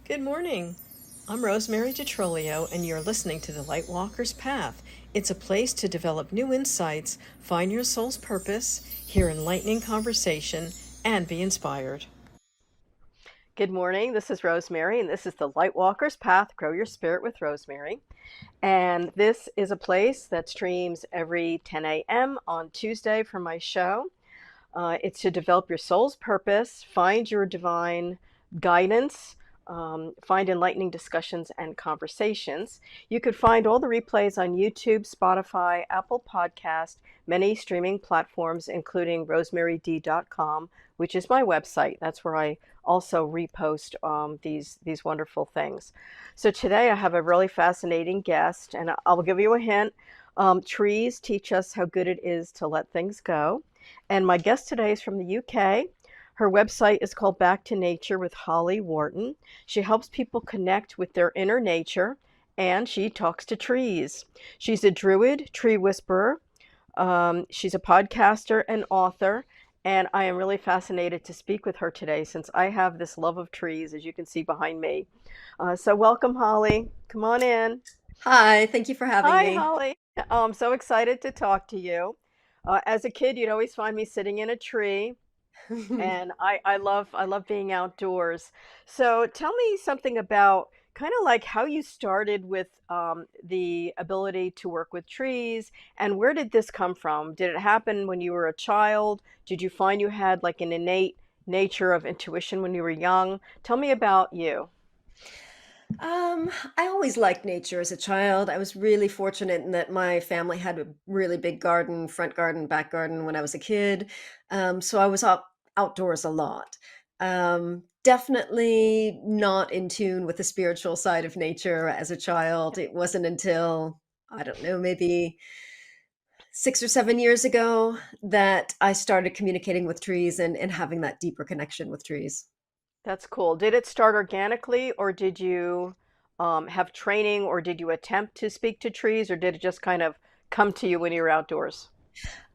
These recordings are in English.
Good morning. I'm Rosemary DeTrolio, and you're listening to The Lightwalker's Path. It's a place to develop new insights, find your soul's purpose, hear enlightening conversation, and be inspired. Good morning. This is Rosemary, and this is the Lightwalker's Path Grow Your Spirit with Rosemary. And this is a place that streams every 10 a.m. on Tuesday for my show. It's to develop your soul's purpose, find your divine guidance, find enlightening discussions and conversations. You could find all the replays on YouTube, Spotify, Apple Podcast, many streaming platforms, including rosemaryd.com, which is my website. That's where I also repost these wonderful things. So today I have a really fascinating guest, and I'll give you a hint. Trees teach us how good it is to let things go. And my guest today is from the UK. Her website is called Back to Nature with Holly Worton. She helps people connect with their inner nature, and she talks to trees. She's a druid, tree whisperer. She's a podcaster and author, and I am really fascinated to speak with her today since I have this love of trees, as you can see behind me. So welcome, Holly. Come on in. Hi, thank you for having Hi, me. Holly. I'm so excited to talk to you. As a kid, you'd always find me sitting in a tree, and I love being outdoors. So tell me something about kind of like how you started with the ability to work with trees, and where did this come from? Did it happen when you were a child? Did you find you had like an innate nature of intuition when you were young? Tell me about you. I always liked nature as a child. I was really fortunate in that my family had a really big garden, front garden, back garden when I was a kid. So I was outdoors a lot. Definitely not in tune with the spiritual side of nature as a child. It wasn't until, I don't know, maybe 6 or 7 years ago that I started communicating with trees and having that deeper connection with trees. That's cool. Did it start organically, or did you have training, or did you attempt to speak to trees, or did it just kind of come to you when you were outdoors?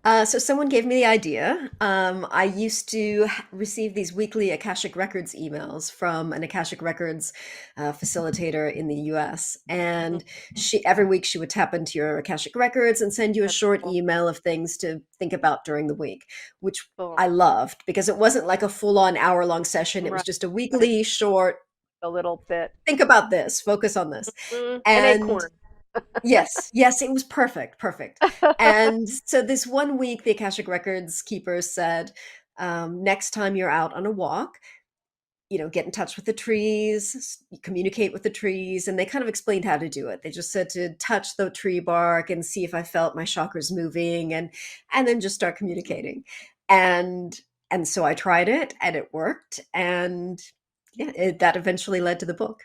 So someone gave me the idea. I used to receive these weekly Akashic Records emails from an Akashic Records facilitator in the US, Mhm. and she every week she would tap into your Akashic Records and send you a That's short cool. email of things to think about during the week, which Cool. I loved because it wasn't like a full-on hour-long session. It was Right. just a Right. weekly short, A little bit. think about this, focus on this. An And acorn. yes, yes, it was perfect, perfect. And so this one week, the Akashic Records keeper said, next time you're out on a walk, get in touch with the trees, communicate with the trees. And they kind of explained how to do it. They just said to touch the tree bark and see if I felt my chakras moving and then just start communicating. And and so I tried it and it worked. And yeah, that eventually led to the book.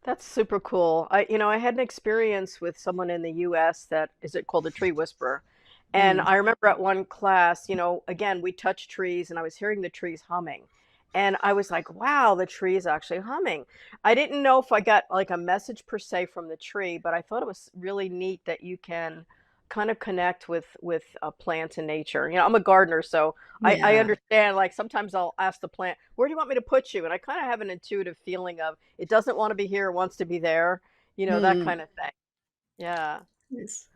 That's super cool. I had an experience with someone in the US that is it called a tree whisperer. And Mm. I remember at one class, again, we touched trees and I was hearing the trees humming. And I was like, wow, the tree is actually humming. I didn't know if I got like a message per se from the tree, but I thought it was really neat that you can kind of connect with plants and nature. I'm a gardener, so I Yeah. understand, like, sometimes I'll ask the plant, "Where do you want me to put you?" And I kinda have an intuitive feeling of it doesn't wanna be here, it wants to be there, that Mm. kinda thing. Yeah, Yes.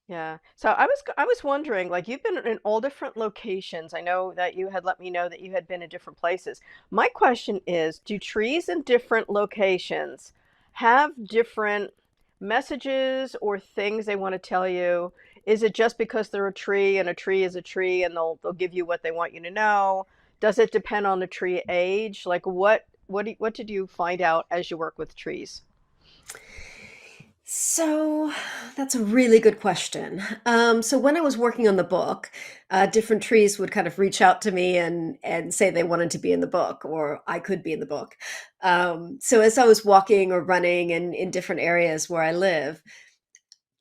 yeah. So I was wondering, like, you've been in all different locations. I know that you had let me know that you had been in different places. My question is, do trees in different locations have different messages or things they wanna tell you? Is it just because they're a tree and a tree is a tree and they'll give you what they want you to know? Does it depend on the tree age? Like, what did you find out as you work with trees? So that's a really good question. So when I was working on the book, different trees would kind of reach out to me and say they wanted to be in the book, or I could be in the book. So as I was walking or running in different areas where I live,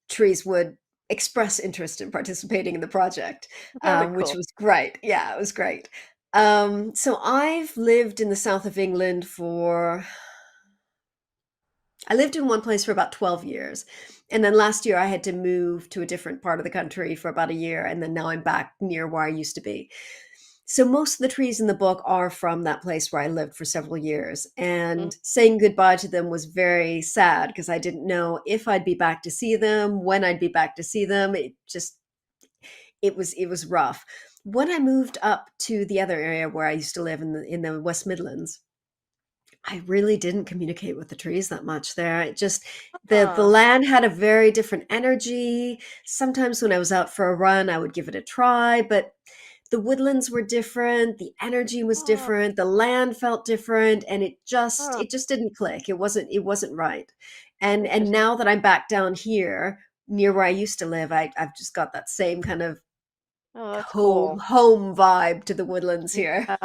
trees would express interest in participating in the project, Very which cool. was great. Yeah, it was great. So I've lived in the south of England for I lived in one place for about 12 years. And then last year I had to move to a different part of the country for about a year. And then now I'm back near where I used to be. So most of the trees in the book are from that place where I lived for several years, Mm. and saying goodbye to them was very sad because I didn't know if I'd be back to see them, when I'd be back to see them. It was rough. When I moved up to the other area where I used to live in the West Midlands, I really didn't communicate with the trees that much there. It just the Huh. land had a very different energy. Sometimes when I was out for a run, I would give it a try, but the woodlands were different, the energy was Huh. different, the land felt different, and it just Huh. it just didn't click. It wasn't right. And Interesting. now that I'm back down here near where I used to live, I've just got that same kind of Oh, that's home cool. home vibe to the woodlands here. Yeah.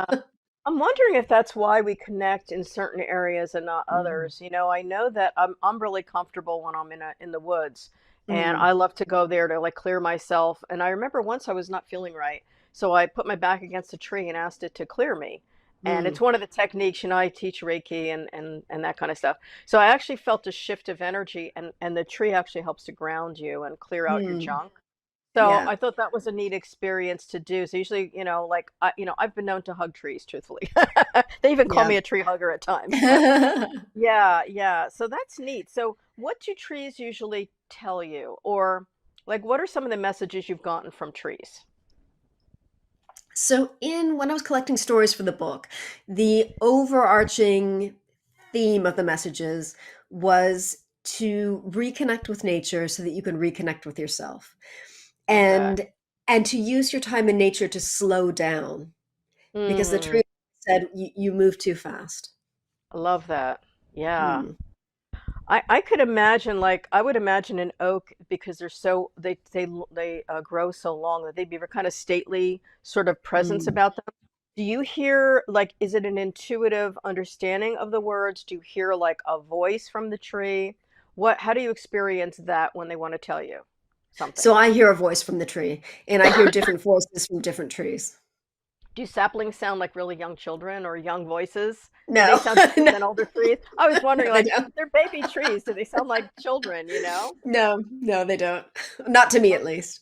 I'm wondering if that's why we connect in certain areas and not Mm, others. I know that I'm really comfortable when I'm in the woods, and mm, I love to go there to like clear myself. And I remember once I was not feeling right, so I put my back against a tree and asked it to clear me. And it's mm, one of the techniques, I teach Reiki and that kind of stuff. So I actually felt a shift of energy, and the tree actually helps to ground you and clear out your mm. junk. So Yeah, I thought that was a neat experience to do. So usually, like I've been known to hug trees, truthfully. They even call yeah. me a tree hugger at times, but yeah, yeah. So that's neat. So what do trees usually tell you? Or like what are some of the messages you've gotten from trees? So in when I was collecting stories for the book, the overarching theme of the messages was to reconnect with nature so that you can reconnect with yourself. Okay. And to use your time in nature to slow down because the Mm, tree said you move too fast. I love that. Yeah. Mm, I could imagine, like, I would imagine an oak because they grow so long that they'd be kind of stately sort of presence mm. about them. Do you hear, like, is it an intuitive understanding of the words? Do you hear like a voice from the tree? How do you experience that when they want to tell you something? So I hear a voice from the tree, and I hear different voices from different trees. Do saplings sound like really young children or young voices? Do they No, sound different no, than older trees? I was wondering, no, they like, don't. they're baby trees. Do they sound like children, No, no, they don't. Not to me, at least.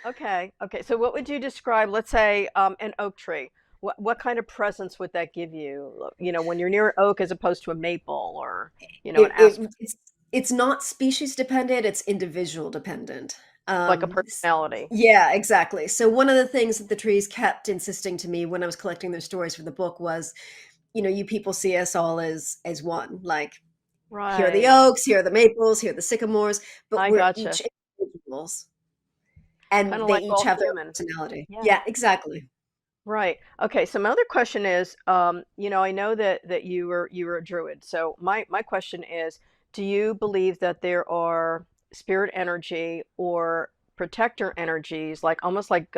Okay. Okay. So what would you describe, let's say, an oak tree? What kind of presence would that give you? When you're near an oak as opposed to a maple or, an It, aspen, it it's not species dependent, it's individual dependent. like a S personality. Yeah, exactly. So one of the things that the trees kept insisting to me when I was collecting their stories for the book was, you people see us all as one. Like, here are the Right. oaks, here are the maples, here are the sycamores, but I we're gotcha. each individuals, Kind and of they like each all have their own human. personality. Yeah. Yeah, exactly. Right. Okay. So my other question is, I know that you were a druid. So my question is, do you believe that there are spirit energy or protector energies, like almost like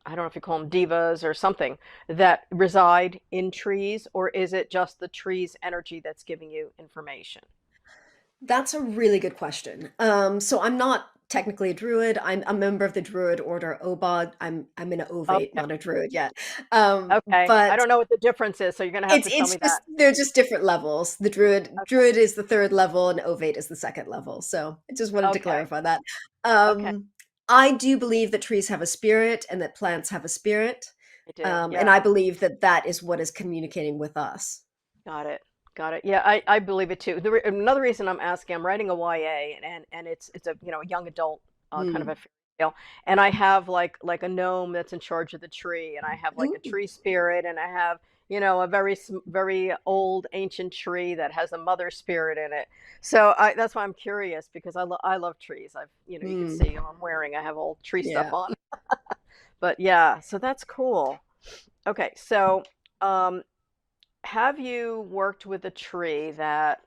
I don't know if you call them divas or something, that reside in trees, or is it just the tree's energy that's giving you information? That's a really good question. So I'm not technically a druid. I'm a member of the druid order Obod. I'm an ovate, Okay. not a druid yet. Okay. I But don't know what the difference is, so you're gonna have it's to tell it's me just that. they're just different levels. The Okay. druid is the third level and ovate is the second level. So I just wanted to Okay. clarify that. Okay. I do believe that trees have a spirit and that plants have a spirit. I do. And Yeah. I believe that that is what is communicating with us. Got it. Got it. Yeah, I believe it too. Another reason I'm asking, I'm writing a YA, and it's a young adult kind of a Mm. fairy tale, and I have like a gnome that's in charge of the tree, and I have like a Ooh. tree spirit, and I have a very old ancient tree that has a mother spirit in it. So that's why I'm curious because I love trees. You can Mm. see I have old tree stuff Yeah. on, but yeah, so that's cool. Okay, so um, have you worked with a tree that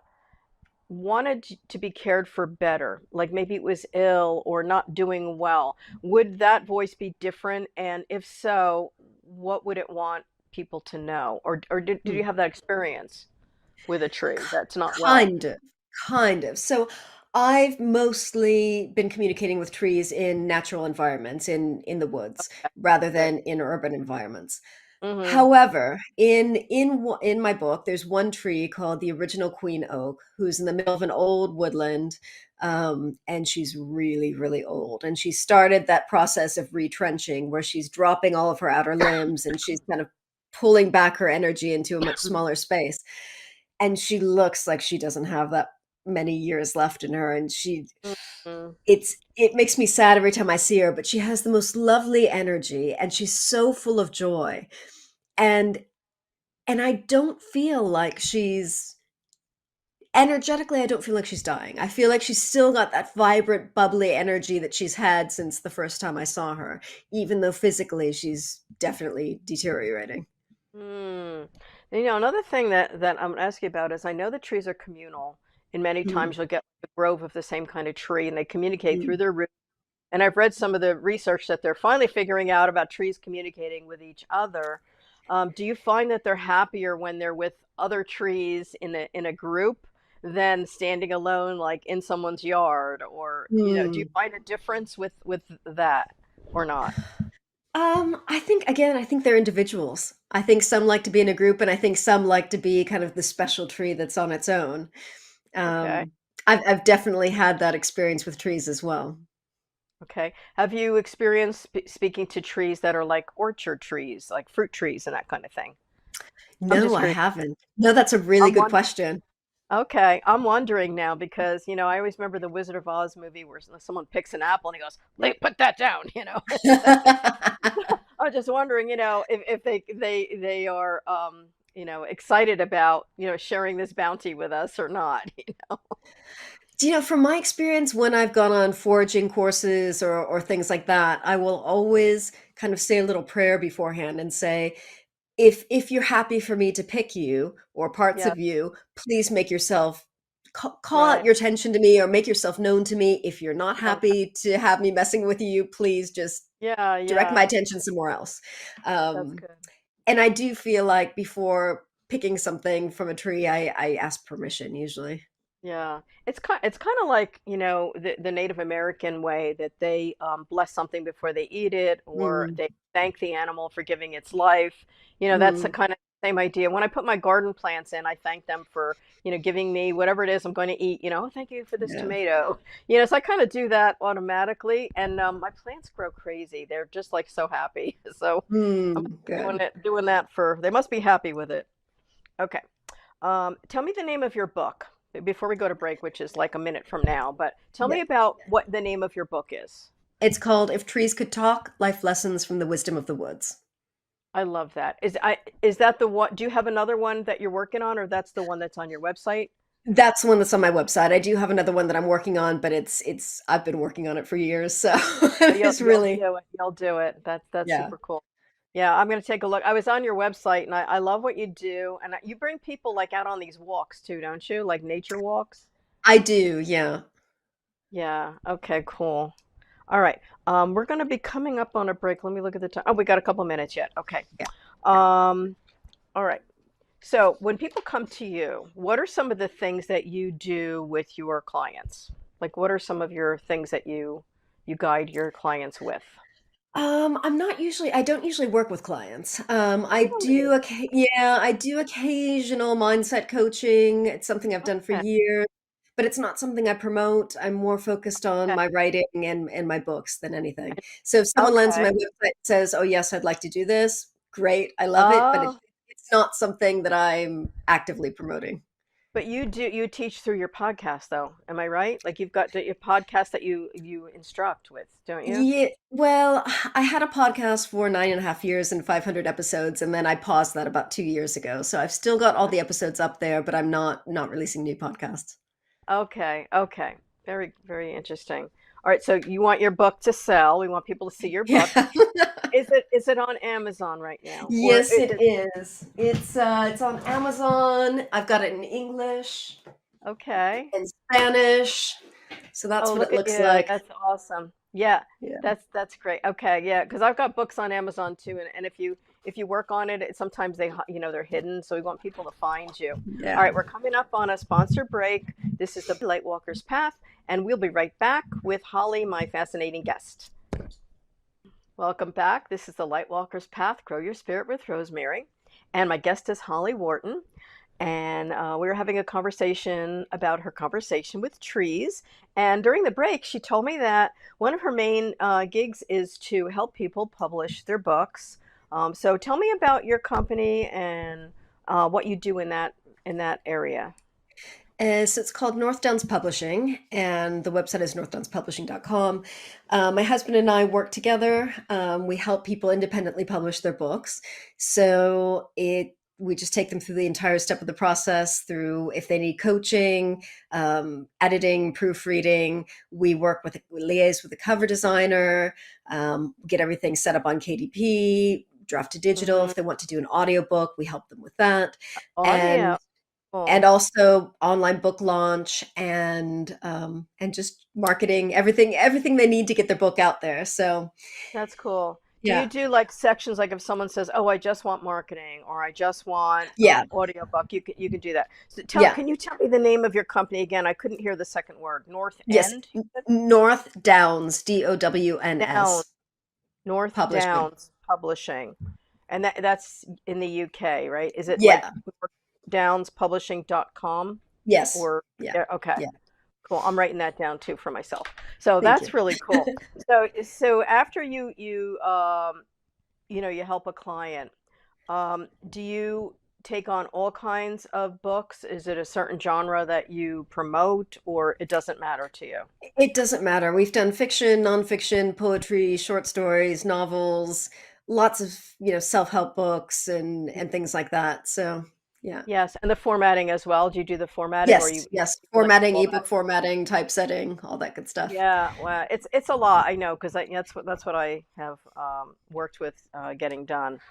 wanted to be cared for better? Like maybe it was ill or not doing well. Would that voice be different? And if so, what would it want people to know? Or did you Mm. have that experience with a tree that's not well? Kind of, kind of. So I've mostly been communicating with trees in natural environments, in the woods, rather Good. than in urban environments. Mm-hmm. However, in my book, there's one tree called the original queen oak, who's in the middle of an old woodland, and she's really, really old. And she started that process of retrenching, where she's dropping all of her outer limbs, and she's kind of pulling back her energy into a much smaller space. And she looks like she doesn't have that many years left in her, and Mm-hmm. it makes me sad every time I see her, but she has the most lovely energy, and she's so full of joy. And I don't feel like she's energetically, I don't feel like she's dying. I feel like she's still got that vibrant, bubbly energy that she's had since the first time I saw her, even though physically she's definitely deteriorating. Mm. You know, another thing that I'm gonna ask you about is I know that trees are communal, and many Mm, times you'll get a grove of the same kind of tree, and they communicate mm. through their roots. And I've read some of the research that they're finally figuring out about trees communicating with each other. Do you find that they're happier when they're with other trees in a group than standing alone, like in someone's yard? Or, you know, do you Mm. find a difference with that or not? I think again, I think they're individuals. I think some like to be in a group, and I think some like to be kind of the special tree that's on its own. Okay. Um, I've definitely had that experience with trees as well. Okay. Have you experienced speaking to trees that are like orchard trees, like fruit trees and that kind of thing? I'm No, just I curious. haven't. No, that's a really I'm good one. question. Okay, I'm wondering now because you know I always remember the Wizard of Oz movie where someone picks an apple and he goes, Put that down," you know. I'm just wondering, you know, if they are you know, excited about, you know, sharing this bounty with us or not, you know. Do you know, from my experience, when I've gone on foraging courses or things like that, I will always kind of say a little prayer beforehand and say, if you're happy for me to pick you or parts Yeah, of you, please make yourself call out right. your attention to me or make yourself known to me. If you're not Okay. happy to have me messing with you, please just Yeah, direct my yeah. attention somewhere else. That's Um, good. and I do feel like before picking something from a tree, I ask permission usually. Yeah, it's kind of like, you know, the Native American way that they bless something before they eat it, or Mm, they thank the animal for giving its life. You know, that's the mm, kind of same idea. When I put my garden plants in, I thank them for, you know, giving me whatever it is I'm going to eat. You know, "Oh, thank you for this yeah. tomato." You know, so I kind of do that automatically, and my plants grow crazy. They're just like so happy. So I'm Good. doing that for. They must be happy with it. Okay. Tell me the name of your book before we go to break, which is like a minute from now. But tell Yeah. me about what the name of your book is. It's called If Trees Could Talk, Life Lessons from the Wisdom of the Woods. I love that. Is that the one? Do you have another one that you're working on, or that's the one that's on your website? That's the one that's on my website. I do have another one that I'm working on, but it's I've been working on it for years, so But it's you'll really do it. You'll do it. That's yeah. super cool. Yeah, I'm gonna take a look. I was on your website, and I love what you do. And you bring people like out on these walks too, don't you? Like nature walks. I do, yeah. Yeah. Okay. Cool. All right. We're going to be coming up on a break. Let me look at the time. Oh, we got a couple minutes yet. Okay. Yeah. Yeah. Um, all right. So when people come to you, what are some of the things that you do with your clients? Like, what are some of your things that you guide your clients with? I don't usually work with clients. Really? I do occasional mindset coaching. It's something I've done for Okay. years, but it's not something I promote. I'm more focused on Okay. my writing and my books than anything. So if someone lands on my Okay. website and says, "Oh yes, I'd like to do this," great, I love it, but Oh, it's not something that I'm actively promoting. but you teach through your podcast though. Am I right? Like you've got your podcast that you instruct with, don't you? Yeah, well, I had a podcast for 9.5 years and 500 episodes, and then I paused that about 2 years ago. So I've still got all the episodes up there, but I'm not releasing new podcasts. Okay, okay. Very, very interesting. All right, so you want your book to sell. We want people to see your book. Yeah. Is it on Amazon right now? Or Yes, it is. It's on Amazon. I've got it in English okay. and Spanish. So that's Oh, what look it at looks you. like. That's awesome. Yeah, Yeah. that's great. Okay, yeah, because I've got books on Amazon too, and if you work on it, sometimes you know they're hidden, so we want people to find you. All Yeah. right, we're coming up on a sponsor break. This is the Lightwalker's Path, and we'll be right back with Holly, my fascinating guest. Welcome back. This is the Lightwalker's Path, Grow Your Spirit with Rosemary. And my guest is Holly Worton. And we were having a conversation about her conversation with trees. And during the break, she told me that one of her main gigs is to help people publish their books. So tell me about your company and what you do in that area. So it's called North Downs Publishing, and the website is northdownspublishing.com. My husband and I work together. We help people independently publish their books. We just take them through the entire step of the process through if they need coaching, editing, proofreading. We liaise with the cover designer, get everything set up on KDP, draft to digital. Hmm. If they want to do an audiobook, we help them with that. Audio. And Cool. and also online book launch and just marketing, everything they need to get their book out there. So That's cool. Do you yeah, do like sections like if someone says, "Oh, I just want marketing," or "I just want yeah, audiobook," you can do that. So yeah, can you tell me the name of your company again? I couldn't hear the second word. North yes. End, you said? North Downs, DOWNS Downs, North Publishing. Downs Publishing, and that's in the UK, right? Is it like Yeah, downspublishing.com yes, or yeah, yeah, okay. yeah. Cool. I'm writing that down too for myself. So Thank you. that's really cool. So after you help a client, do you take on all kinds of books? Is it a certain genre that you promote, or it doesn't matter to you? It doesn't matter. We've done fiction, nonfiction, poetry, short stories, novels, lots of, self-help books and things like that. So yeah. Yes, and the formatting as well. Do you do the formatting, or Yes, you yes. people that do Formatting, all that? ebook formatting, typesetting, all that good stuff. Yeah, well, it's a lot. I know because that's what I have worked with getting done.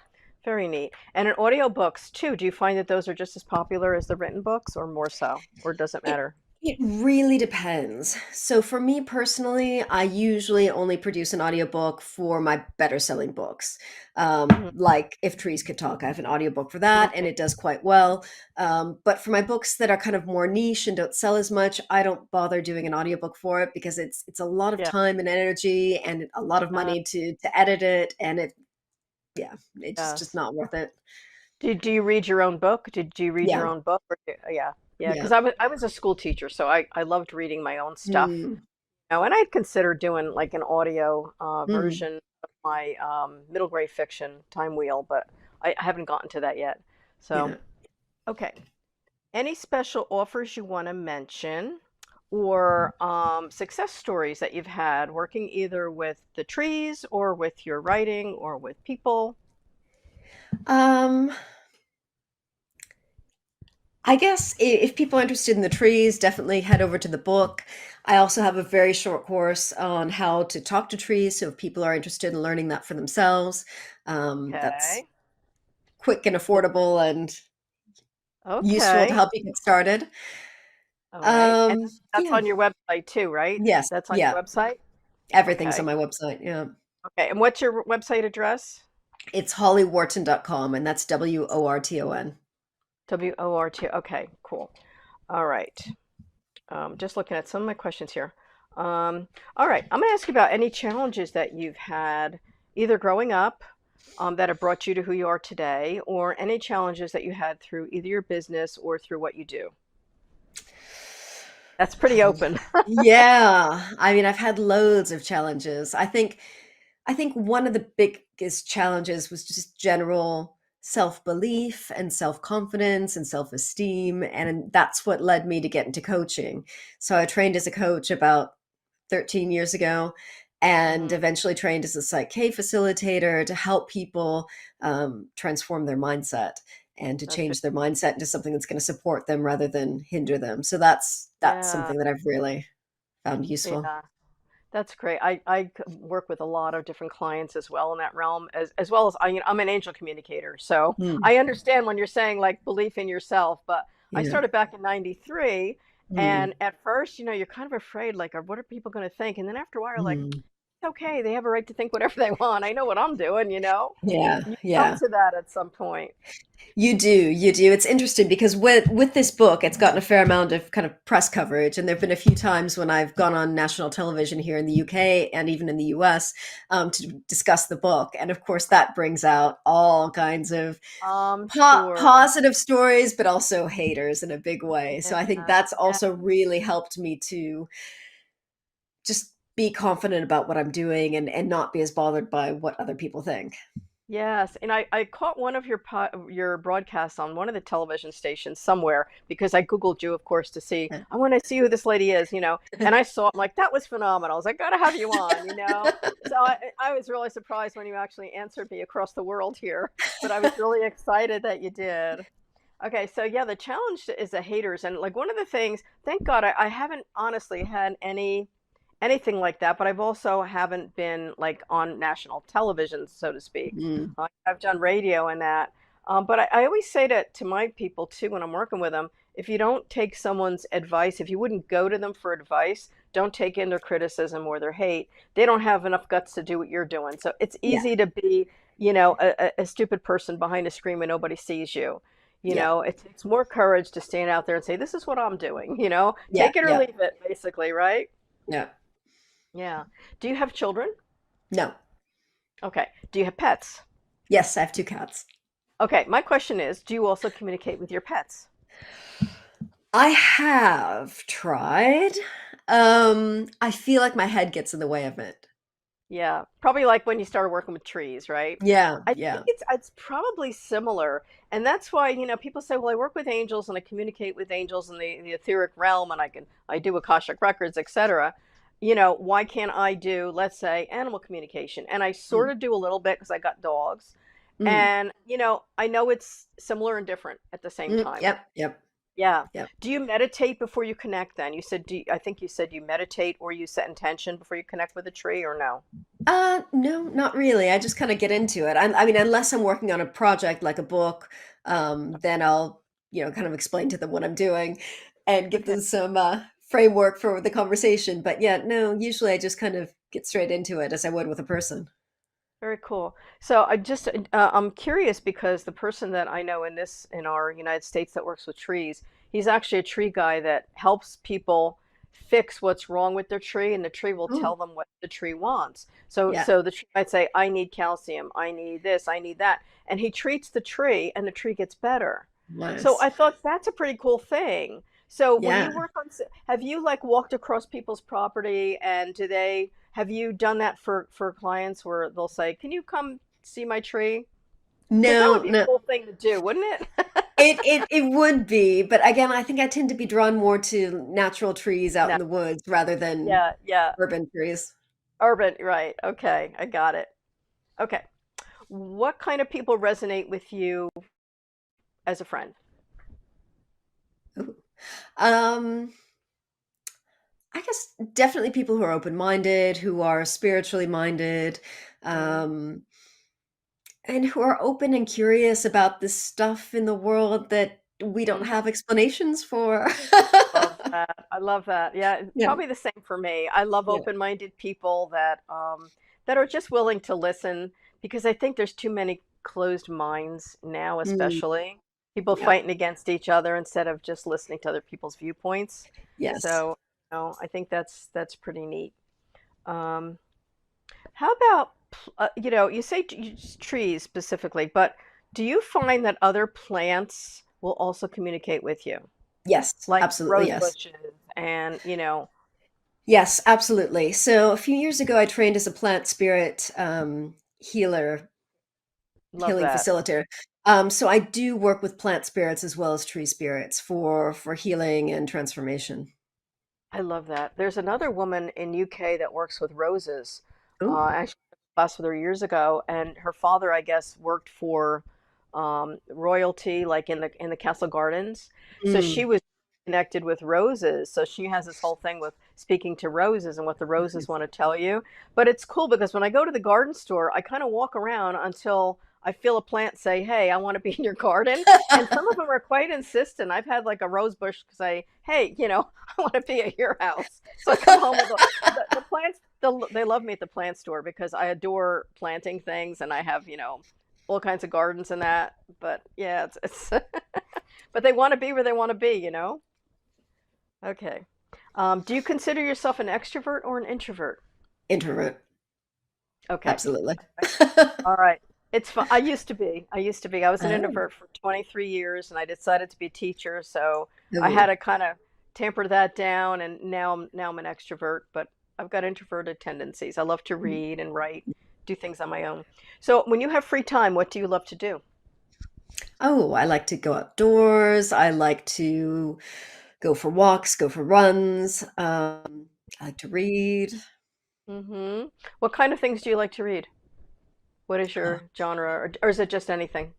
Very neat. And in audiobooks too, do you find that those are just as popular as the written books, or more so, or does it It matter? it really depends. So for me personally, I usually only produce an audiobook for my better selling books. Mhm. Like If Trees Could Talk, I have an audiobook for that and Right. it does quite well. But for my books that are kind of more niche and don't sell as much, I don't bother doing an audiobook for it because it's a lot of Yeah. time and energy and a lot of Uh, money to edit it, and it's just yes. not worth it. Do you read your own book? Did you read your Yeah. own book? Yeah, yeah. Yeah. Because I was a school teacher, so I loved reading my own stuff. Mm, And I'd consider doing like an audio mm. version of my middle grade fiction Time Wheel, but I haven't gotten to that yet. So, Yeah. okay. Any special offers you want to mention, or success stories that you've had working either with the trees or with your writing or with people? Um, I guess if people are interested in the trees, definitely head over to the book. I also have a very short course on how to talk to trees. So if people are interested in learning that for themselves, that's Okay. quick and affordable and useful to Okay. help you get started. All right. And that's Yeah. on your website too, right? Yes. That's on Yeah. your website? Everything's Okay. on my website. Yeah. Okay. And what's your website address? It's hollywharton.com, and that's WORTON. WORT. Okay, cool. All right. Just looking at some of my questions here. All right. I'm going to ask you about any challenges that you've had either growing up that have brought you to who you are today, or any challenges that you had through either your business or through what you do. That's pretty open. Yeah. I mean, I've had loads of challenges. I think one of the biggest challenges was just general self-belief and self-confidence and self-esteem, and that's what led me to get into coaching. So I trained as a coach about 13 years ago and Hmm. eventually trained as a Psych K facilitator to help people transform their mindset and to That's change their mindset into something that's going to support them rather than hinder them. So that's yeah, something that I've really found useful. yeah. That's great. Work with a lot of different clients as well in that realm, as well as I'm an angel communicator, so Mm, I understand when you're saying like belief in yourself. But I yeah. started back in '93, Mm, and at first, you're kind of afraid, like, what are people going to think? And then after a while, you're like, mm, okay. They have a right to think whatever they want. I know what I'm doing, you know? Yeah, You come yeah. to that at some point. You do, you do. It's interesting because with this book, it's gotten a fair amount of kind of press coverage, and there've been a few times when I've gone on national television here in the UK and even in the US to discuss the book, and of course that brings out all kinds of Sure. positive stories, but also haters in a big way. So I think Yeah. that's Yeah. also really helped me to just be confident about what I'm doing and not be as bothered by what other people think. Yes, and I caught one of your broadcasts on one of the television stations somewhere because I Googled you, of course, to see, Yeah. I want to see who this lady is, you know, and I saw it, I'm like, that was phenomenal. I was like, gotta have you on, you know. So I was really surprised when you actually answered me across the world here, but I was really excited that you did. Okay, so yeah, the challenge is the haters, and like one of the things, thank God I haven't honestly had anything like that, but I've also haven't been like on national television, so to speak. Mm, I've done radio and that. But I always say to my people too when I'm working with them, if you don't take someone's advice, if you wouldn't go to them for advice, don't take in their criticism or their hate. They don't have enough guts to do what you're doing. So it's yeah, easy to be, you know, a stupid person behind a screen when nobody sees you. You yeah, know, it takes more courage to stand out there and say, this is what I'm doing, you know, yeah, take it or yeah, leave it, basically, right? yeah. Yeah. Do you have children? No. Okay. Do you have pets? Yes, I have two cats. Okay. My question is, do you also communicate with your pets? I have tried. I feel like my head gets in the way of it. Yeah. Probably like when you started working with trees, right? Yeah, I think yeah. it's probably similar. And that's why, you know, people say, well, I work with angels and I communicate with angels in the etheric realm and I do Akashic records, etc. You know, why can't I do, let's say, animal communication? And I sort Mm, of do a little bit because I got dogs. mm, And, you know, I know it's similar and different at the same mm, time. yep, yep, Yeah. yep. Do you meditate before you connect then? You said, I think you said you meditate or you set intention before you connect with a tree or no? No, not really. I just kind of get into it. I mean, unless I'm working on a project like a book, then I'll, kind of explain to them what I'm doing and give Okay. them some framework for the conversation. But yeah, no, usually I just kind of get straight into it as I would with a person. Very cool. So I'm curious because the person that I know in our United States that works with trees, he's actually a tree guy that helps people fix what's wrong with their tree, and the tree will Oh, tell them what the tree wants. So yeah, so the tree might say, I need calcium, I need this, I need that, and he treats the tree, and the tree gets better. So nice. I thought that's a pretty cool thing. So when Yeah. you work on, have you like walked across people's property and have you done that for clients where they'll say, "Can you come see my tree?" Because that No, would be a no. cool thing to do, wouldn't it? It would be, but again, I think I tend to be drawn more to natural trees out No. in the woods rather than Yeah, yeah. urban trees. Urban, right. Okay, I got it. Okay. What kind of people resonate with you as a friend? Ooh. Um, I guess definitely people who are open-minded, who are spiritually minded, Mm, um, and who are open and curious about this stuff in the world that we don't mhm. have explanations for. Love that. I love that. Yeah, Yeah, probably the same for me. I love yeah. open-minded people that are just willing to listen because I think there's too many closed minds now, Mm, especially people yeah. fighting against each other instead of just listening to other people's viewpoints. Yes. So, I think that's pretty neat. Um, how about you say trees specifically, but do you find that other plants will also communicate with you? Yes, Like absolutely, rose yes. bushes and, Yes, absolutely. So a few years ago, I trained as a plant spirit healer, love healing that. facilitator. So I do work with plant spirits as well as tree spirits for healing and transformation. I love that. There's another woman in UK that works with roses. Oh, Actually, I took a class with her years ago, and her father, I guess, worked for royalty, like in the castle gardens. So she mm, was connected with roses. So she has this whole thing with speaking to roses and what the roses nice. want to tell you. But it's cool because when I go to the garden store, I kind of walk around until I feel a plant say, "Hey, I want to be in your garden." And some of them are quite insistent. I've had like a rose bush say, "Hey, I want to be at your house." So I come home with the plants. They love me at the plant store because I adore planting things and I have, all kinds of gardens and that. But yeah, it's but they want to be where they want to be. Okay. Do you consider yourself an extrovert or an introvert? Introvert, Okay. absolutely. All right. It's fun. I used to be. I used to be. I was an Oh, introvert for 23 years and I decided to be a teacher, so I had ooh. to kind of temper that down and now I'm an extrovert, but I've got introverted tendencies. I love to read and write, do things on my own. So, when you have free time, what do you love to do? Oh, I like to go outdoors. I like to go for walks, go for runs. I like to read. Mhm. What kind of things do you like to read? What is Uh, your genre, or is it just anything?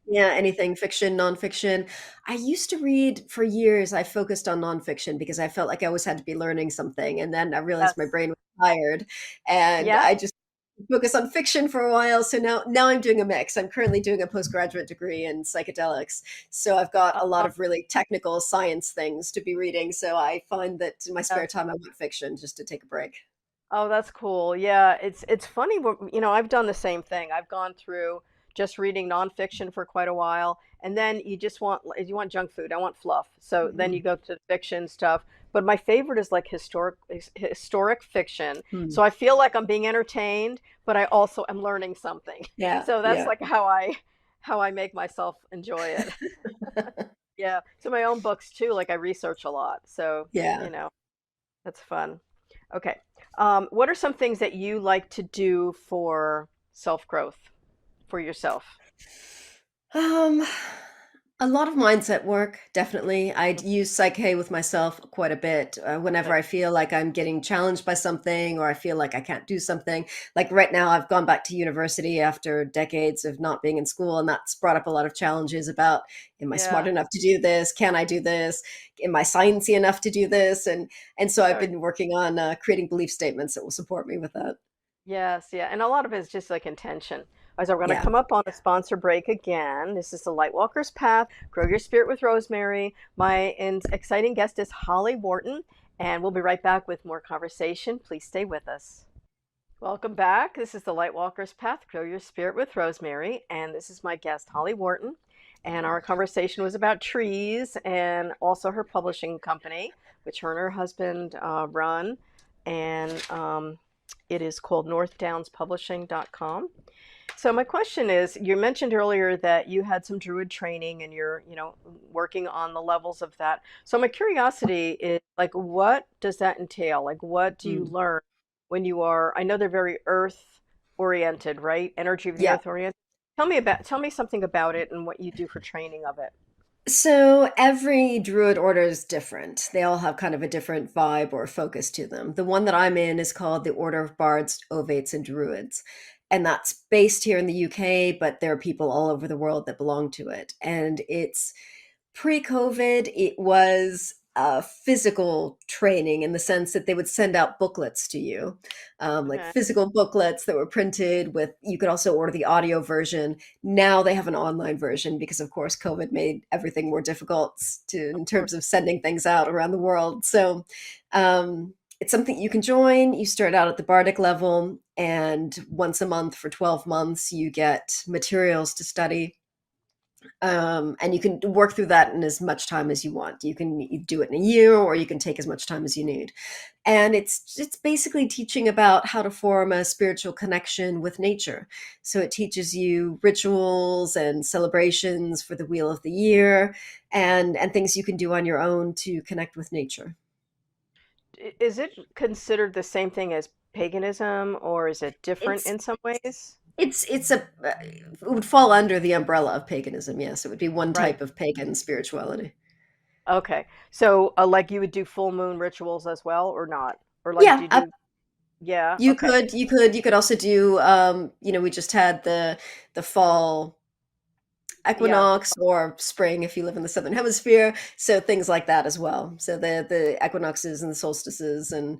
yeah, anything fiction, nonfiction. I used to read for years. I focused on nonfiction because I felt like I always had to be learning something. And then I realized my Yes. brain was tired and Yeah. I just focused on fiction for a while. So now I'm doing a mix. I'm currently doing a postgraduate degree in psychedelics. So I've got a lot Uh, of really technical science things to be reading. So I find that in my spare yes. time I want fiction just to take a break. Oh, that's cool. Yeah, it's funny I've done the same thing. I've gone through just reading nonfiction for quite a while, and then you want junk food. I want fluff. So then you Mhm. go to fiction stuff. But my favorite is like historic fiction. Hmm. So I feel like I'm being entertained, but I also am learning something. Yeah, So that's yeah, like how I make myself enjoy it. Yeah. So my own books too, like I research a lot. So, yeah. you know, that's fun. Okay. What are some things that you like to do for self growth for yourself? Um, a lot of mindset work, definitely. I'd use Psyche with myself quite a bit whenever Okay. I feel like I'm getting challenged by something or I feel like I can't do something. Like right now, I've gone back to university after decades of not being in school, and that's brought up a lot of challenges about, am I smart Yeah. enough to do this? Can I do this? Am I sciencey enough to do this? And so I've Oh, been working on creating belief statements that will support me with that. yes. Yeah. And a lot of it is just like intention. All right, so we're going to Yeah. come up on a sponsor break again. This is the Lightwalker's Path. Grow your spirit with Rosemary. My exciting guest is Holly Worton, and we'll be right back with more conversation. Please stay with us. Welcome back. This is the Lightwalker's Path, Grow Your Spirit with Rosemary, and this is my guest, Holly Worton. And our conversation was about trees and also her publishing company, which her and her husband run. And it is called northdownspublishing.com. So my question is, you mentioned earlier that you had some druid training and you're, working on the levels of that. So my curiosity is like, what does that entail? Like, what do you Mm. learn when you are, I know they're very earth oriented, right? Energy of the Yeah. earth oriented. Tell me something about it and what you do for training of it. So every druid order is different. They all have kind of a different vibe or focus to them. The one that I'm in is called the Order of Bards, Ovates, and Druids. And that's based here in the UK, but there are people all over the world that belong to it. And it's pre-COVID, it was physical training in the sense that they would send out booklets to you, like Okay. physical booklets that were printed with, you could also order the audio version. Now they have an online version because, of course, COVID made everything more difficult Of in course. terms of sending things out around the world. So it's something you can join. You start out at the Bardic level, and once a month for 12 months, you get materials to study, and you can work through that in as much time as you want. You can do it in a year, or you can take as much time as you need. And it's basically teaching about how to form a spiritual connection with nature. So it teaches you rituals and celebrations for the wheel of the year, and things you can do on your own to connect with nature. Is it considered the same thing as paganism or is it different It's in some ways? it's a it would fall under the umbrella of paganism. Yes, it would be one Right. type of pagan spirituality. Okay. So, like you would do full moon rituals as well or not? Or like do Yeah, you do yeah, you okay. could, you could also do, we just had the fall Yeah, equinox, or spring if you live in the southern hemisphere. So things like that as well. So the equinoxes and the solstices and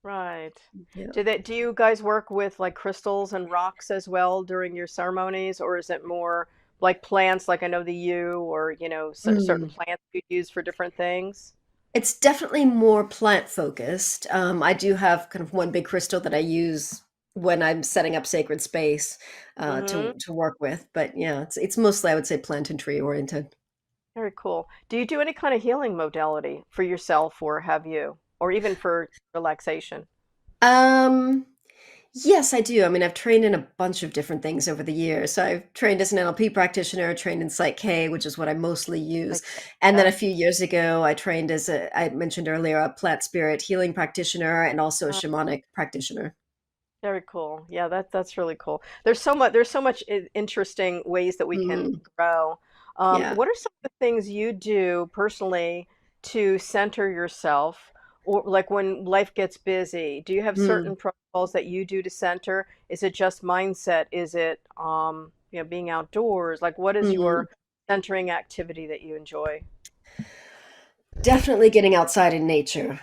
right. yeah. Do you guys work with like crystals and rocks as well during your ceremonies or is it more like plants like I know the yew or, certain Mm. plants you use for different things? It's definitely more plant focused. I do have kind of one big crystal that I use when I'm setting up sacred space Mm-hmm. to work with. But yeah, it's mostly I would say plant and tree oriented. Very cool. Do you do any kind of healing modality for yourself, or have you, or even for relaxation? Um, yes, I do. I mean, I've trained in a bunch of different things over the years. So I've trained as an NLP practitioner, trained in Psych K, which is what I mostly use. Like, And then yeah. a few years ago, I trained as I mentioned earlier, a plant spirit healing practitioner and also a shamanic practitioner. Very cool. Yeah, that's really cool. There's so much interesting ways that we can Mm, grow. yeah. What are some of the things you do personally to center yourself, or like when life gets busy? Do you have Mm, certain protocols that you do to center? Is it just mindset? Is it being outdoors? Like what is mm. your centering activity that you enjoy? Definitely getting outside in nature.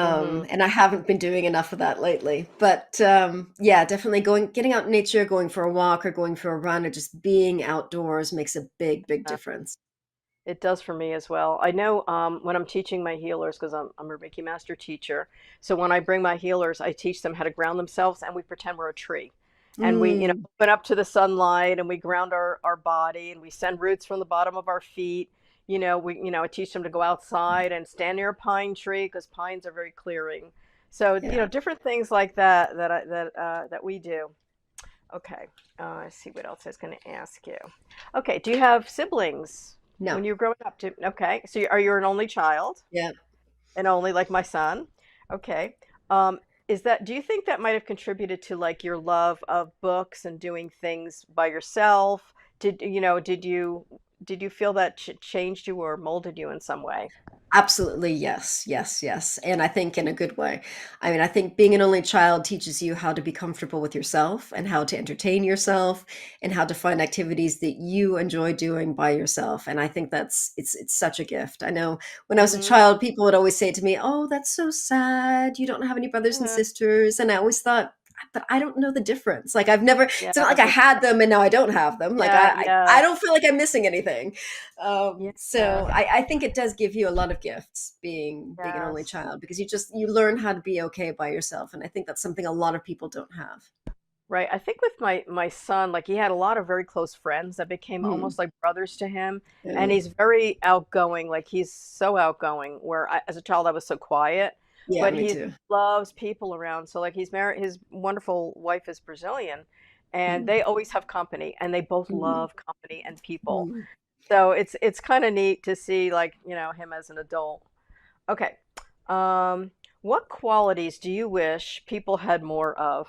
Mm-hmm. And I haven't been doing enough of that lately. But yeah, definitely getting out in nature, going for a walk or going for a run or just being outdoors makes a big, big difference. It does for me as well. I know when I'm teaching my healers, because I'm a Reiki master teacher. So when I bring my healers, I teach them how to ground themselves, and we pretend we're a tree. And we, Mm, open up to the sunlight, and we ground our body, and we send roots from the bottom of our feet. I teach them to go outside and stand near a pine tree because pines are very clearing. So, yeah. different things like that that we do. Okay. Let's see what else I was going to ask you. Okay. Do you have siblings No. when you were growing up? Okay. So are you an only child? Yeah. And only like my son? Okay. Do you think that might have contributed to like your love of books and doing things by yourself? Did you feel that changed you or molded you in some way? Absolutely, yes, yes, yes. And I think in a good way. I mean, I think being an only child teaches you how to be comfortable with yourself and how to entertain yourself and how to find activities that you enjoy doing by yourself. And I think it's such a gift. I know when I was a Mm-hmm. child, people would always say to me, "Oh, that's so sad. You don't have any brothers and Yeah. sisters." And I always thought, but I don't know the difference. Like I've never, Yeah. it's not like I had them and now I don't have them. Like Yeah. I Yeah. don't feel like I'm missing anything. So Yeah. I think it does give you a lot of gifts being an only Yes. child because you learn how to be okay by yourself, and I think that's something a lot of people don't have. Right. I think with my son, like he had a lot of very close friends that became Mm, almost like brothers to him, and yeah, he's very outgoing. Like he's so outgoing. As a child, I was so quiet, yeah, but me he too. loves people around. So like he's married. His wonderful wife is Brazilian, and Mm, they always have company, and they both mm, love company and people. mm. So it's kind of neat to see like him as an adult. Okay. Um, what qualities do you wish people had more of?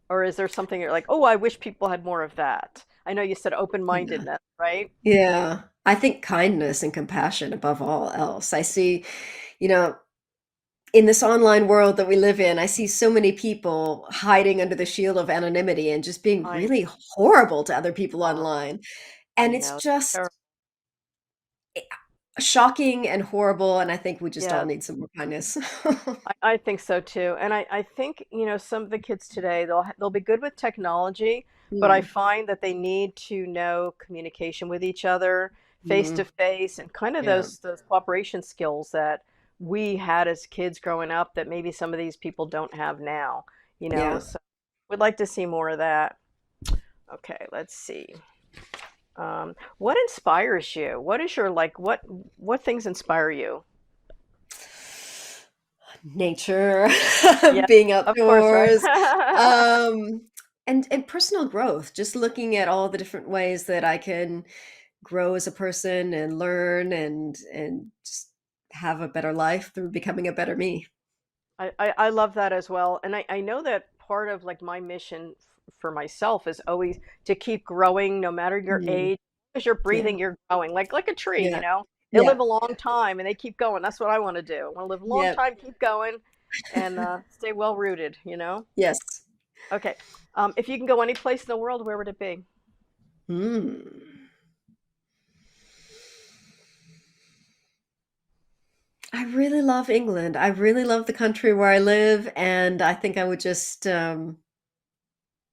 Or is there something you're like, oh, I wish people had more of that? I know you said Yeah, open-mindedness, right? yeah. I think kindness and compassion above all else. I see, you know, in this online world that we live in, I see so many people hiding under the shield of anonymity and just being I really horrible to other people know, online. I And it's know. just Ter- shocking and horrible, and I think we just all Yeah, need some more kindness. I think so too. And I think, some of the kids today, they'll be good with technology, but I Mm, find that they need to know communication with each other, face to mm, face, and kind of yeah, those cooperation skills that we had as kids growing up that maybe some of these people don't have now. yeah. So we'd like to see more of that. Okay, let's see. What inspires you? What is your like? What things inspire you? Nature, Yeah, being of course, right? outdoors, um, and personal growth, just looking at all the different ways that I can grow as a person and learn and just have a better life through becoming a better me. I love that as well, and I know that part of like my mission for myself is always to keep growing, no matter your Mm, age. As you're yeah, breathing, you're growing, like a tree. yeah, They live yeah, a long time and they keep going. That's what I want to do. I want to live a long yeah, time, keep going, and stay well rooted. yes. Okay, if you can go any place in the world, where would it be? Mm. I really love England. I really love the country where I live, and I think I would just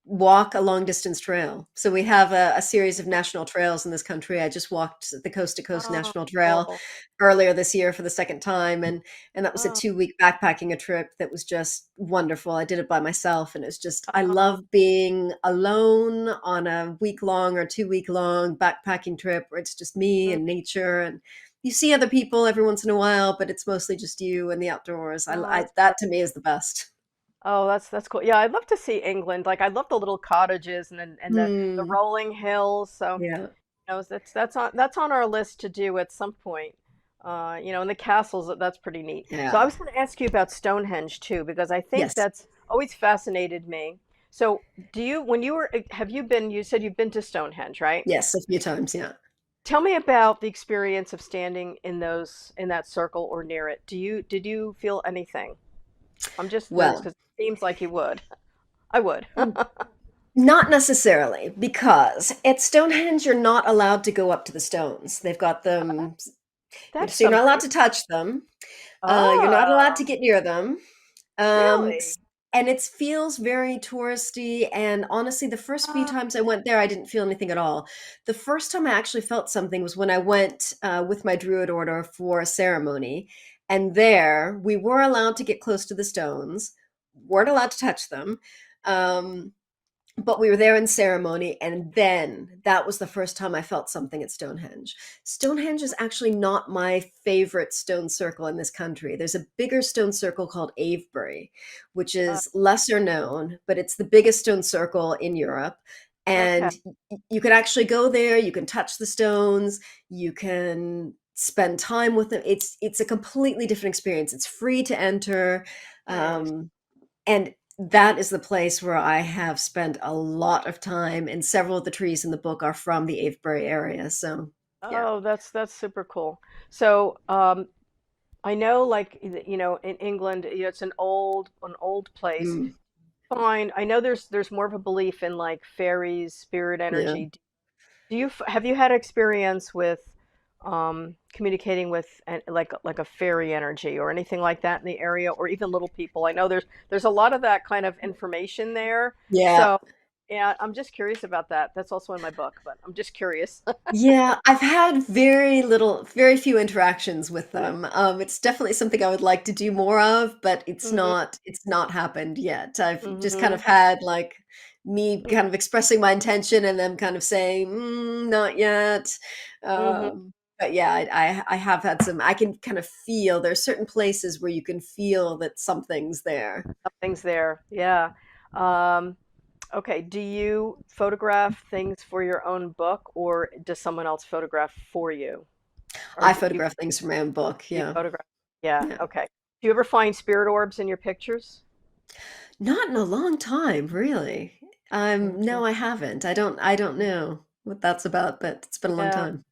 walk a long distance trail. So we have a series of national trails in this country. I just walked the Coast to Coast Oh, National Trail cool. earlier this year for the second time, and that was a Oh, 2 week backpacking a trip that was just wonderful. I did it by myself, and it's just I oh, love being alone on a week long or 2 week long backpacking trip where it's just me mm, and nature, and you see other people every once in a while, but it's mostly just you and the outdoors. oh, that's That great. to me is the best. Oh, that's cool. Yeah, I'd love to see England. Like I love the little cottages and the Hmm. rolling hills. So, Yeah. that's on our list to do at some point. And the castles, that's pretty neat. So I Yeah. was going to ask you about Stonehenge too, because I think Yes. that's always fascinated me. So, when you were, have you been, you said you've been to Stonehenge, right? Yes, a few times, yeah. Tell me about the experience of standing in that circle or near it. Did you feel anything? I'm just curious Well, because it seems like you would. I would. n not necessarily, because at Stonehenge, you're not allowed to go up to the stones. They've got them That's so you're not allowed something. to touch them. You're not allowed to Oh, get near them. really? And it feels very touristy. And honestly, the first few Oh, times I went there, I didn't feel anything at all. The first time I actually felt something was when I went with my Druid order for a ceremony. And there, we were allowed to get close to the stones, weren't allowed to touch them. Um, but we were there in ceremony, and then that was the first time I felt something at Stonehenge. Stonehenge is actually not my favorite stone circle in this country. There's a bigger stone circle called Avebury, which uh, is lesser known, but it's the biggest stone circle in Europe. okay. And you can actually go there, you can touch the stones, you can spend time with them. It's a completely different experience. It's free to enter. Nice. Um, and that is the place where I have spent a lot of time, and several of the trees in the book are from the Avebury area. So, yeah. Oh, that's super cool. So, I know, like in England, it's an old place. Mm, Fine. I know there's more of a belief in like fairies, spirit yeah. energy. Have you had experience with communicating with like a fairy energy or anything like that in the area, or even little people? I know there's a lot of that kind of information there. Yeah. So yeah, I'm just curious about that. That's also in my book, but I'm just curious. Yeah, I've had very few interactions with them. It's definitely something I would like to do more of, but Hmm. it's not happened yet. I've just kind of Hmm. had like me kind of expressing my intention and them kind of saying, not yet. Hmm. But yeah, I have had some, I can kind of feel there's certain places where you can feel that something's there. Something's there. Yeah. Um, okay. Do you photograph things for your own book, or does someone else photograph for you? Or I do you photograph things from my own book. You Yeah. photograph? Yeah, Yeah. okay. Do you ever find spirit orbs in your pictures? Not in a long time, really. Mhm. No, I haven't. I don't know what that's about, but it's been a long Yeah. time.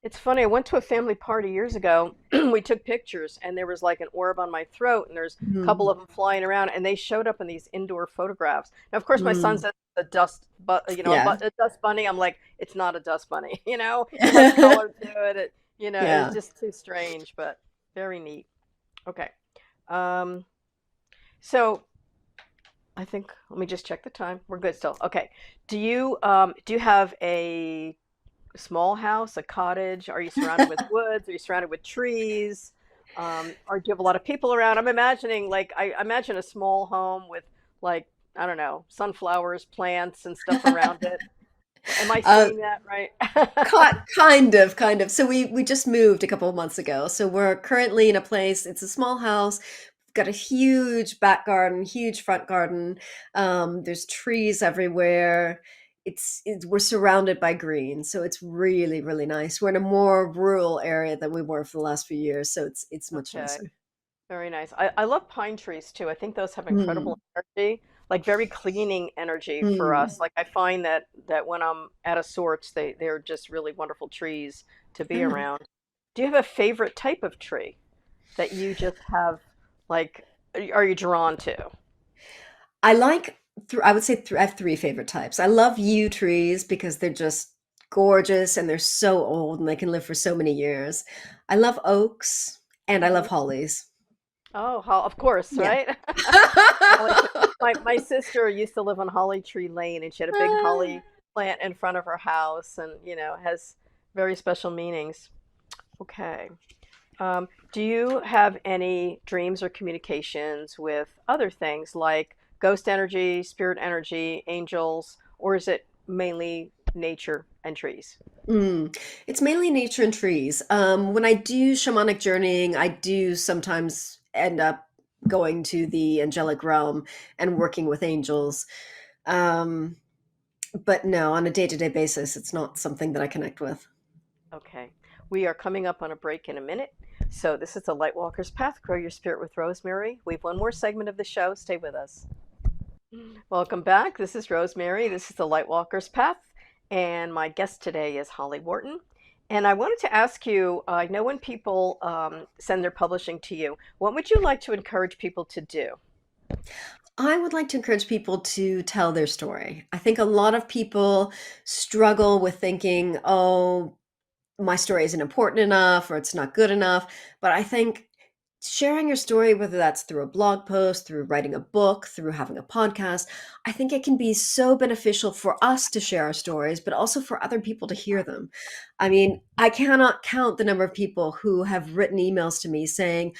It's funny. I went to a family party years ago. We took pictures, and there was like an orb on my throat, and there's a couple Mm, of them flying around, and they showed up in these indoor photographs. Now, of course, my son mm, says a dust, but yeah. a dust bunny. I'm like, it's not a dust bunny. It has color to it. It was Yeah. just too strange, but very neat. Okay. Um, so I think let me just check the time. We're good still. Okay. Do you have a small house, a cottage? Are you surrounded with woods? Are you surrounded with trees? Or do you have a lot of people around? I'm imagining like I imagine a small home with like I don't know, sunflowers, plants and stuff around it. Am I Uh, seeing that right? kind of. So we just moved a couple of months ago. So we're currently in a place, it's a small house. We've got a huge back garden, huge front garden. There's trees everywhere. We're surrounded by green, so it's really, really nice. We're in a more rural area than we were for the last few years, so it's much Okay. nicer. Very nice. I love pine trees too. I think those have Mm, incredible energy, like very cleaning energy for mm. us. Like I find that when I'm at a sorts, they're just really wonderful trees to be Yeah. around. Do you have a favorite type of tree that you just have like are you drawn to? I like I would say I have three favorite types. I love yew trees because they're just gorgeous and they're so old and they can live for so many years. I love oaks and I love Hmm. hollies. Oh, of course, Yeah. right? Holly. my sister used to live on Holly Tree Lane, and she had a big holly plant in front of her house, and has very special meanings. Okay. Do you have any dreams or communications with other things like ghost energy, spirit energy, angels, or is it mainly nature and trees? It's mainly nature and trees. When I do shamanic journeying, I do sometimes end up going to the angelic realm and working with angels. Um, but no, on a day-to-day basis, it's not something that I connect with. Okay. We are coming up on a break in a minute. So this is the Lightwalker's Path. Grow your spirit with Rosemary. We have one more segment of the show. Stay with us. Welcome back. This is Rosemary. This is the Lightwalker's Path. And my guest today is Holly Worton. And I wanted to ask you, I know when people send their publishing to you, what would you like to encourage people to do? I would like to encourage people to tell their story. I think a lot of people struggle with thinking, oh, my story isn't important enough or it's not good enough. But I think sharing your story, whether that's through a blog post, through writing a book, through having a podcast, I think it can be so beneficial for us to share our stories, but also for other people to hear them. I mean, I cannot count the number of people who have written emails to me saying,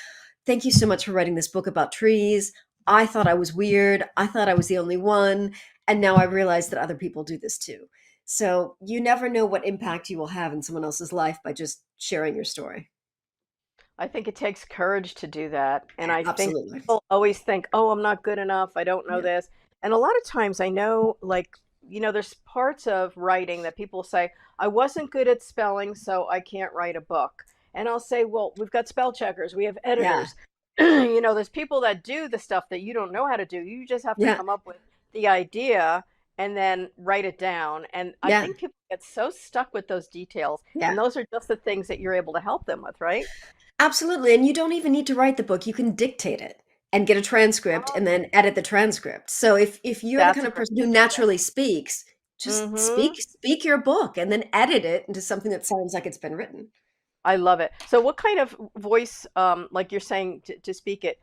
thank you so much for writing this book about trees. I thought I was weird. I thought I was the only one. And now I realize that other people do this too. So you never know what impact you will have in someone else's life by just sharing your story. I think it takes courage to do that. And I think Absolutely. people always think, oh, I'm not good enough. I don't know Yeah. this. And a lot of times I know, like, there's parts of writing that people say, I wasn't good at spelling, so I can't write a book. And I'll say, well, we've got spell checkers, we have Yeah. editors. There's people that do the stuff that you don't know how to do. You just have to Yeah. come up with the idea and then write it down. And I Yeah. think people get so stuck with those details. Yeah. And those are just the things that you're able to help them with, right? Absolutely. And you don't even need to write the book. You can dictate it and get a transcript and then edit the transcript. So if you're the That's kind a of great person who idea. naturally speaks, just Hmm. speak your book and then edit it into something that sounds like it's been written. I love it. So, what kind of voice, like you're saying, to speak it?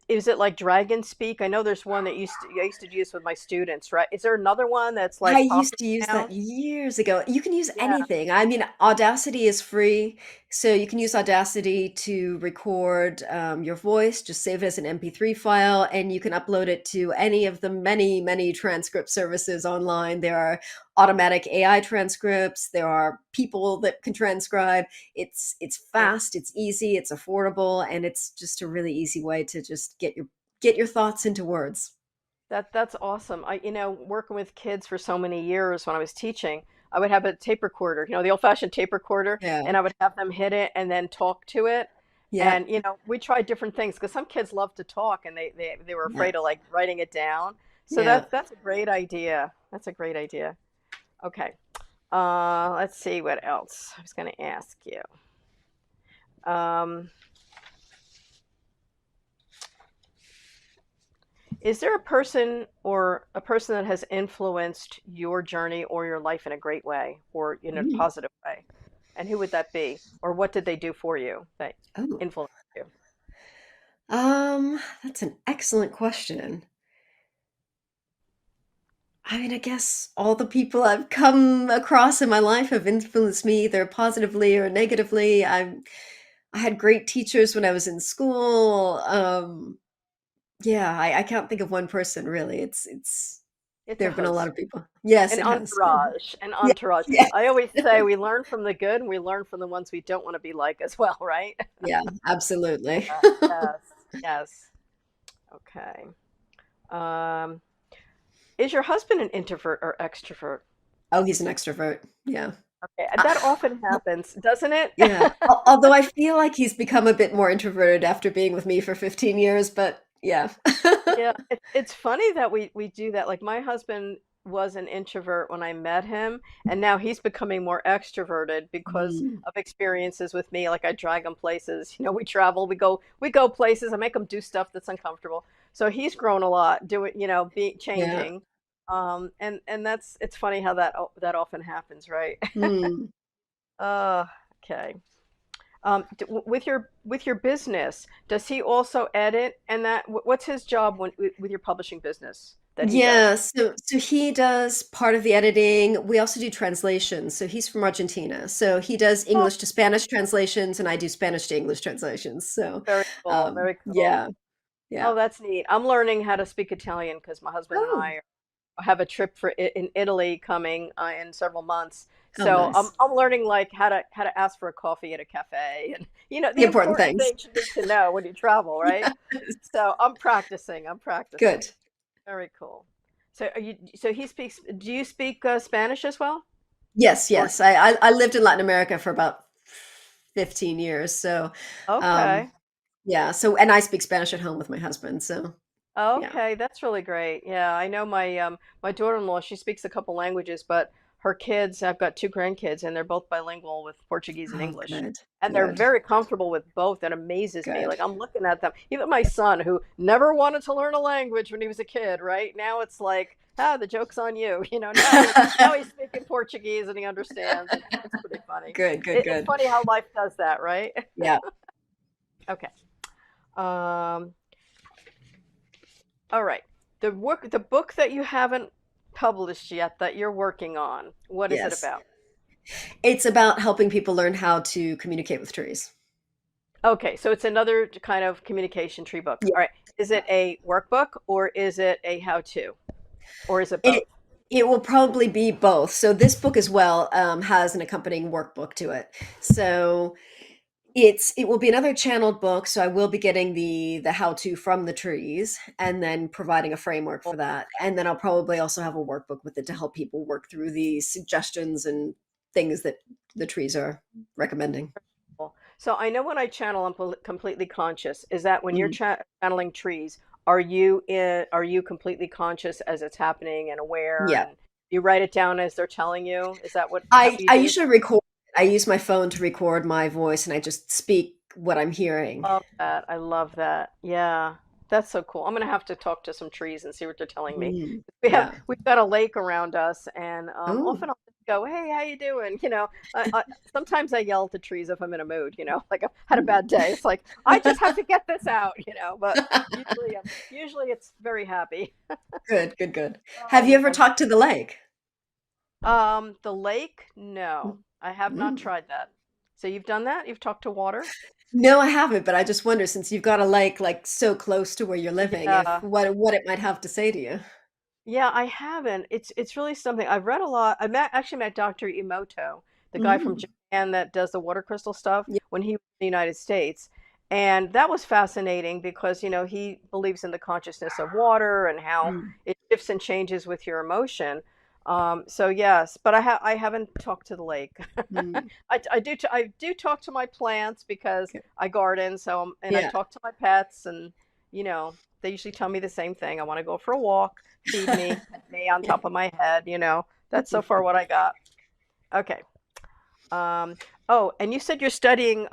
Is it like dragon speak? I know there's one that I used to use with my students, right? Is there another one that's I like used popular to use that now? years ago. You can use Yeah, anything. I mean, Audacity is free, so you can use Audacity to record your voice, just save it as an MP3 file, and you can upload it to any of the many, many transcript services online. There are automatic AI transcripts. There are people that can transcribe. It's yeah. fast, it's easy, it's affordable, and it's just a really easy way to just get your thoughts into words. That's awesome. Working with kids for so many years when I was teaching, I would have a tape recorder, the old-fashioned tape recorder, Yeah. and I would have them hit it and then talk to it. Yeah. And we tried different things because some kids love to talk and they were Yeah. afraid of like writing it down. So Yeah. that's a great idea. That's a great idea. Okay. Let's see what else I was going to ask you. Um, is there a person that has influenced your journey or your life in a great way or in a Mm. positive way? And who would that be? Or what did they do for you that Oh. influenced you? That's an excellent question. I mean, I guess all the people I've come across in my life have influenced me either positively or negatively. I had great teachers when I was in school. Yeah, I can't think of one person really. It's It's there a have been a lot host, of people. Yes, an it has. Yeah. entourage, an Yeah. entourage. Yeah. I always say we learn from the good and we learn from the ones we don't want to be like as well, right? Yeah, absolutely. Yes, yes. Okay. Um, is your husband an introvert or extrovert? Oh, he's an extrovert. Yeah. Okay, Uh, that often happens, doesn't it? Yeah. Although I feel like he's become a bit more introverted after being with me for 15 years, but yeah. Yeah, it's funny that we do that. Like my husband was an introvert when I met him, and now he's becoming more extroverted because Mm, of experiences with me. Like I drag him places. We travel, we go places. I make him do stuff that's uncomfortable. So he's grown a lot, doing, be yeah. changing. And it's funny how that often happens, right? Mm. Uh, okay. With your business, does he also edit? And what's his job with your publishing business that he does? Yeah, so he does part of the editing. We also do translations. So he's from Argentina. So he does Oh, English to Spanish translations, and I do Spanish to English translations. So very cool, very cool. yeah, yeah. Oh, that's neat. I'm learning how to speak Italian because my husband and Oh, I have a trip in Italy coming in several months. oh, So nice. I'm learning like how to ask for a coffee at a cafe, and The the important important things. things you need to know when you travel, right? Yes. So I'm practicing. I'm practicing. Good. Very cool. So he speaks. Do you speak Spanish as well? Yes, Or yes. I lived in Latin America for about 15 years. So um okay. yeah, so and I speak Spanish at home with my husband. So yeah. Okay, that's really great. Yeah, I know my daughter-in-law, she speaks a couple languages, but her kids, I've got two grandkids and they're both bilingual with Portuguese and Oh, English. good. And they're Good. very comfortable with both. That amazes me. Good. Like I'm looking at them. Even my son who never wanted to learn a language when he was a kid, right? Now it's like, the joke's on you. Now he's speaking Portuguese and he understands. It's pretty funny. Good, good, It's good. funny how life does that, right? Yeah. Okay. Um All right. The book that you haven't published yet that you're working on, what is it Yes. about? It's about helping people learn how to communicate with trees. Okay, so it's another kind of communication tree book. Yeah. All right. Is it a workbook or is it a how-to? Or is it It both? it will probably be both. So this book as well has an accompanying workbook to it. So it will be another channeled book. So I will be getting the how to from the trees and then providing a framework for that. And then I'll probably also have a workbook with it to help people work through the suggestions and things that the trees are recommending. So I know when I channel, I'm completely conscious. Is that when you're Mhm. channeling trees, are you completely conscious as it's happening and aware Yeah. and you write it down as they're telling you? Is that how I you I do? usually record. I use my phone to record my voice, and I just speak what I'm hearing. Love that. I love that. Yeah. That's so cool. I'm gonna have to talk to some trees and see what they're telling me. Mm, We've yeah. we've got a lake around us, and Oh. often I'll just go, "Hey, how you doing?" Sometimes I yell at the trees if I'm in a mood. Like I've had a Mm. bad day. It's like I just have to get this out. But usually it's very happy. Good, good, good. Have Oh you ever man. talked to the lake? The lake? No, I have not Mm. tried that. So you've done that? You've talked to water? No, I haven't, but I just wonder since you've got a lake like so close to where you're living, if Yeah. what it might have to say to you. Yeah, I haven't. It's really something. I've read a lot. Actually met Dr. Emoto, the guy from Mm. Japan that does the water crystal stuff Yeah. when he was in the United States. And that was fascinating because, he believes in the consciousness of water and how Mm. it shifts and changes with your emotion. So yes, but I haven't talked to the lake. Mm. I do talk to my plants because Okay. I garden, and I Yeah. talk to my pets and they usually tell me the same thing. I want to go for a walk, feed me, pet me on Yeah. top of my head. That's so far what I got. Okay. Um, oh, and you said you're studying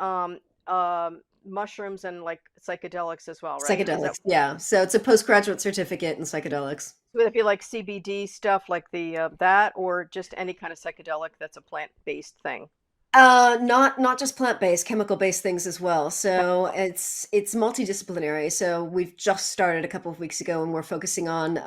mushrooms and like psychedelics as well, right? Is that Psychedelics. Yeah. So it's a postgraduate certificate in psychedelics. would it be like CBD stuff like the that or just any kind of psychedelic that's a plant-based thing? Not just plant-based, chemical-based things as well. So it's multidisciplinary. So we've just started a couple of weeks ago, and we're focusing on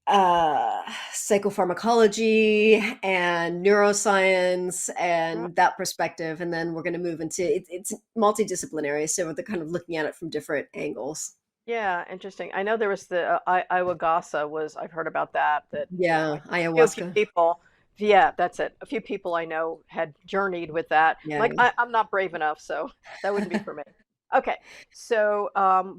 uh, psychopharmacology and neuroscience Mm, and that perspective, and then we're going to move into it's multidisciplinary. So they're kind of looking at it from different angles. yeah, interesting. I know there was the Iwagasa was I've heard about that. Yeah, A few ayahuasca. people. Yeah, that's it. A few people I know had journeyed with that. Yeah, Like I'm not brave enough, so that wouldn't be for me. Okay, so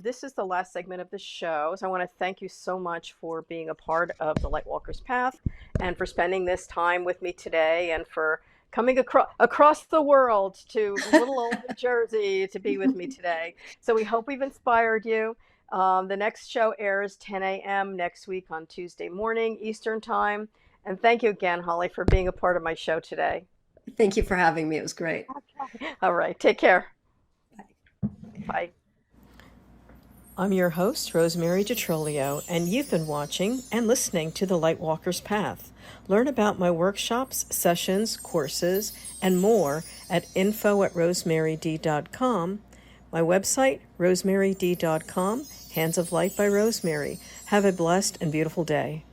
this is the last segment of the show. So I want to thank you so much for being a part of the Lightwalker's Path, and for spending this time with me today, and for coming across the world to little old New Jersey to be with me today. So we hope we've inspired you. The next show airs 10 a.m. next week on Tuesday morning Eastern Time. And thank you again, Holly, for being a part of my show today. thank you for having me. It was great. All right, take care. Bye. I'm your host, Rosemary DiTrolio, and you've been watching and listening to The Lightwalker's Path. Learn about my workshops, sessions, courses, and more at info@rosemaryd.com. My website, rosemaryd.com, Hands of Light by Rosemary. Have a blessed and beautiful day.